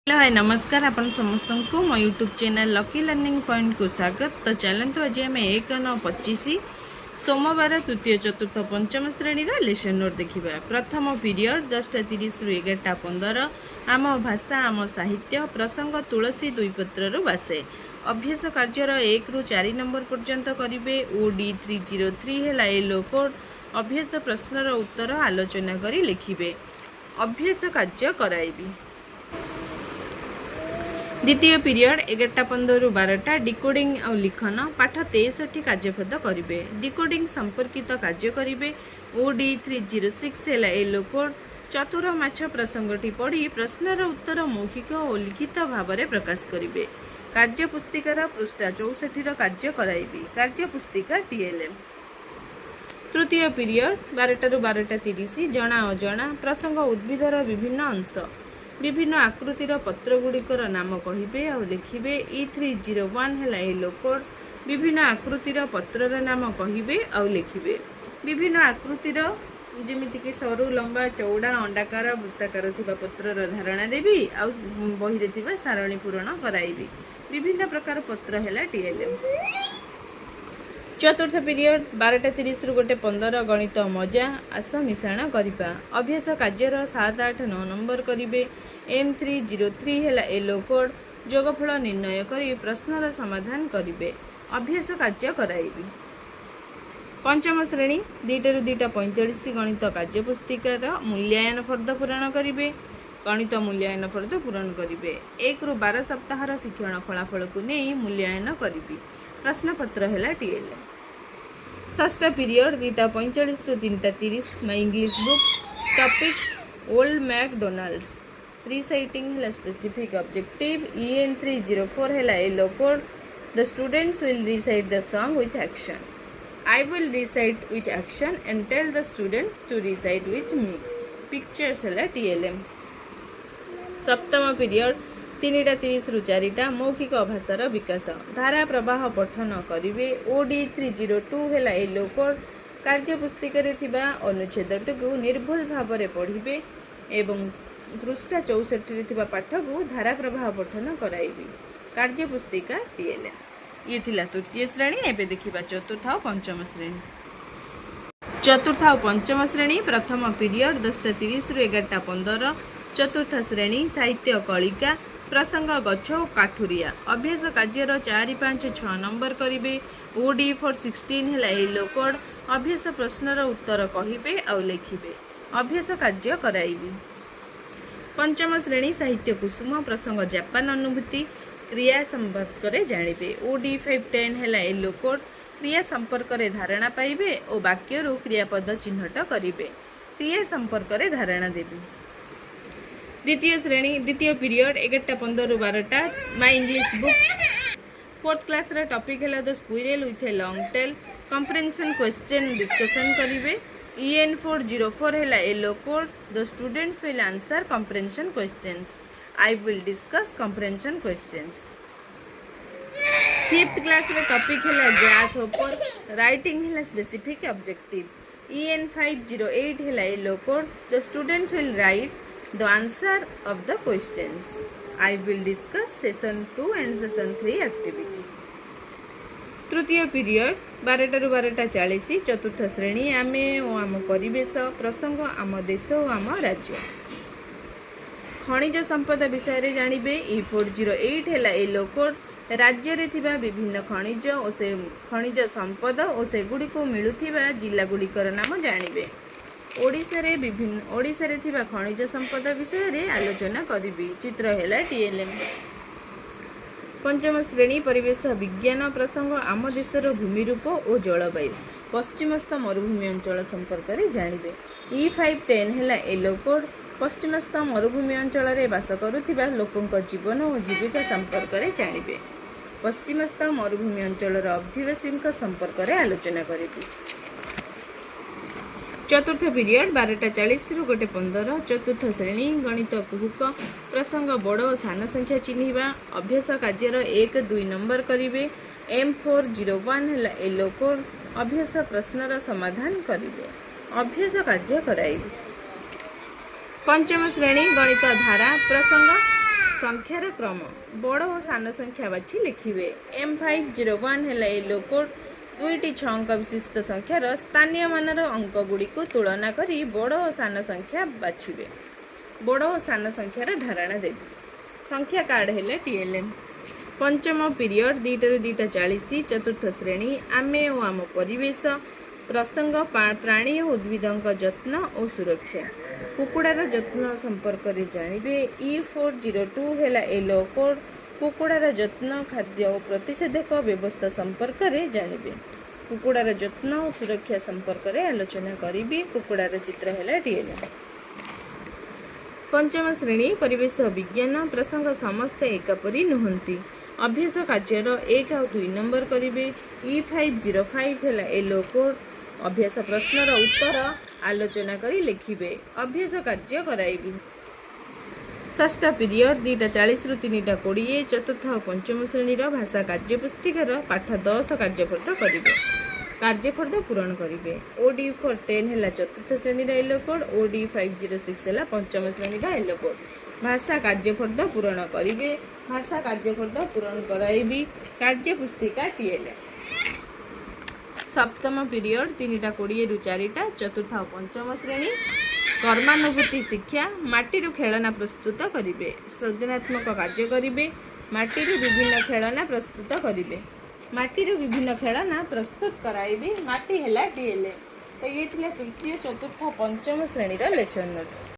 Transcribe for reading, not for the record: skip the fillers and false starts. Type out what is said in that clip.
Hello hi नमस्कार आपण समस्त को मो YouTube channel lucky learning point को स्वागत। तो चलते आज आम 1-9-25 सोमवार तृतीय चतुर्थ पंचम श्रेणी लेसन नोट देखा। प्रथम पीरियड 10:30 रु 11:15 आम भाषा आम साहित्य प्रसंग तुलसी दुईपत्र बासे। अभ्यास कार्यर 1 रु 4 नंबर पर्यंत करेंगे। OD 303 है येलो कोड। अभ्यास प्रश्नर उत्तर आलोचना कर लिखिबे। अभ्यास कार्य कराइबी। द्वितीय पीरियड 11:15 रु 12 डिकोडिंग और लिखन पाठ 63 कार्यपद करेंगे। डिकोडिंग संपर्कित कार्य करेंगे। OD 306 है येलो कोड। चतुर माछ प्रसंगटी पढ़ी प्रश्नर उत्तर मौखिक और लिखित भाव में प्रकाश करेंगे। कार्य पुस्तिकार पृष्ठा 64 कार्य कराइबी। कार्य पुस्तिका TLM। तृतीय पीरियड 12 रु 12:30 जना अजना प्रसंग उद्भिदर विभिन्न अंश विभिन्न आकृतिर पत्र गुड़िकर नाम कहिबे और लिखिबे। E301 है येलो कोड। विभिन्न आकृतिर पत्रर नाम कहिबे और लिखिबे। विभिन्न आकृतिर जेमितिक सरू लंबा चौड़ा अंडाकार वृत्ताकार थिबा पत्रर धारणा देवी और बही रे थिबा सारणी पूरण कराइबी। विभिन्न प्रकार पत्र है TLM। चतुर्थ पीरियड 12:30 रु 1:15 गणित मजा आस मिश्रण करिपा। अभ्यास कार्यर 7, 8, 9 नंबर करेंगे। M303 है येलो कोड। जोगफल निर्णय करी प्रश्नर समाधान करेंगे। अभ्यास कार्य कराइबी। पंचम श्रेणी 2 रु 2:45 गणित कार्य पुस्तिकार मूल्यांकन फर्द पूरण करेंगे। गणित मूल्यांकन फर्द पूरण करेंगे। 1 रु 12 सप्ताहर शिक्षण फलाफल को नहीं मूल्यांकन करेंगे। प्रश्नपत्र है TLM। षष्ठ पीरियड 2:45 रु 3:30 my English book topic old MacDonald. Reciting है specific objective। EN304 है yellow code. The students will recite the song with action. I will recite with action and tell the student to recite with me. Pictures है TLM। सप्तम period 3:30 रु 4 मौखिक भाषार विकास धारा प्रवाह पठन करेंगे। OD 302 है येलो कोड। कार्य पुस्तिकार थिबा अनुच्छेदटी को निर्भुल भाव में पढ़िबे एवं पृष्ठा 64 थिबा पाठ को धारा प्रवाह पठन कराइबी। कार्य पुस्तिका TLM। ये थिला तृतीय श्रेणी। एबे देखिबा चतुर्थ और पंचम श्रेणी। चतुर्थ और पंचम श्रेणी प्रथम पीरियड 10:30 रु 11:15 चतुर्थ श्रेणी साहित्य कलिका प्रसंग गछ और काठुरिया। अभ्यास कार्यर 4, 5, 6 नंबर करेंगे। OD 416 है येलो कोड। अभ्यास प्रश्नर उत्तर कहिबे और लिखिबे। अभ्यास कार्य कराइबी। पंचम श्रेणी साहित्य कुसुम प्रसंग जापान अनुभूति क्रिया संपर्क में जानिबे। OD 510 है येलो कोड। क्रिया संपर्क में धारणा पाइबे और वाक्य क्रियापद चिन्हट करेंगे। क्रिया संपर्क में धारणा देबे। द्वितीय श्रेणी द्वितीय पीरियड 11:15 रु 12 my English book fourth class रा टॉपिक है the squirrel with a long tail. Comprehension question discussion करेंगे। EN404 है yellow code. The students will answer comprehension questions. I will discuss comprehension questions. Fifth class रा topic है grasshopper. Writing है specific objective. EN508 है yellow code. The students will write the answer of the questions. I will discuss session 2 and session 3 activity. तृतीय period 12 रु 12:40 चतुर्थ श्रेणी आमे और आम परिवेश प्रसंग आम देश और आम राज्य। खनिज संपद विषय रे जानिबे। E408 है येलो कोड। राज्य रे थिबा विभिन्न खनिज और से खनिज संपद और से गुडी को मिलुथिबा जिला गुडीकर नाम जानिबे। ओडिशा रे थिबा खनिज संपद विषय रे आलोचना करिबी। चित्र है TLM। पंचम श्रेणी परिवेश विज्ञान प्रसंग आम देशर भूमिरूप और जलवायु पश्चिमस्थ मरुभूमि अंचल संपर्क में जानिबे। E510 है येलो कोड। पश्चिमस्थ मरुभूमि अंचल में बास करुथिबा लोकंक जीवन और जीविका संपर्क में जानिबे। पश्चिमस्थ मरुभूमि अंचल अधिवासी संपर्क में आलोचना करिबी। चतुर्थ पीरियड 12:40 रु 1:15 चतुर्थ श्रेणी गणित कुहुक प्रसंग बड़ और सान संख्या चिन्हिबा। अभ्यास कार्यर 1, 2 नंबर करेंगे। M401 है येलो कोड। अभ्यास प्रश्नर समाधान करेंगे। अभ्यास कार्य कराइबे। पंचम श्रेणी गणित धारा प्रसंग संख्यार क्रम बड़ और सान संख्या बाछि लिखिबे। M501 है येलो कोड। 2टी 6 अंक विशिष्ट संख्यार स्थानीय मानर अंक गुड़ी को तुलना करी बड़ और सान संख्या बाछिबे। बड़ और सान संख्यार धारणा देबे। संख्या कार्ड है TLM। पंचम पीरियड 2:40 चतुर्थ श्रेणी आमे और आम परिवेश प्रसंग प्राणी और उद्भिद जत्न और सुरक्षा। कुकुड़ार जत्न संपर्क में जानवे। E402 है येलो कोड। कुकुड़ार जत्न खाद्य और प्रतिषेधक व्यवस्था संपर्क में जानवे। कुकुड़ार जत्न और सुरक्षा संपर्क में आलोचना करी। कुकुड़ार चित्र है TLM। पंचम श्रेणी परिवेश विज्ञान प्रसंग समस्ते एकापरी नुहंती। अभ्यास कार्यर 1 और 2 नंबर करेंगे। E505 है येलो कोड। अभ्यास प्रश्नर उत्तर आलोचना करी लिखिबे। अभ्यास कार्य कराइबी। षष्ठ पीरियड 2:40 रु 3:20 चतुर्थ और पंचम श्रेणी भाषा कार्यपुस्तिकार पाठ 10 कार्यफर्द करेंगे। कार्यफर्द पूरण करेंगे। OD410 है चतुर्थ श्रेणी येलो कोड। OD506 है पंचम श्रेणी येलो कोड। भाषा कार्यफर्द पूरण करेंगे। भाषा कार्यफर्द पूरण कराइबी। कार्यपुस्तिका TLM। सप्तम पीरियड 3:20 रु 4 चतुर्थ और पंचम श्रेणी कर्मानुभूति शिक्षा माटीरू खेलना प्रस्तुत करेंगे। सृजनात्मक कार्य करेंगे। माटीरू विभिन्न खेलना प्रस्तुत करेंगे। माटीरू विभिन्न खेलना प्रस्तुत कराइबे। माटी है TLM। तो ये तृतीय चतुर्थ पंचम श्रेणी लेसन नोट।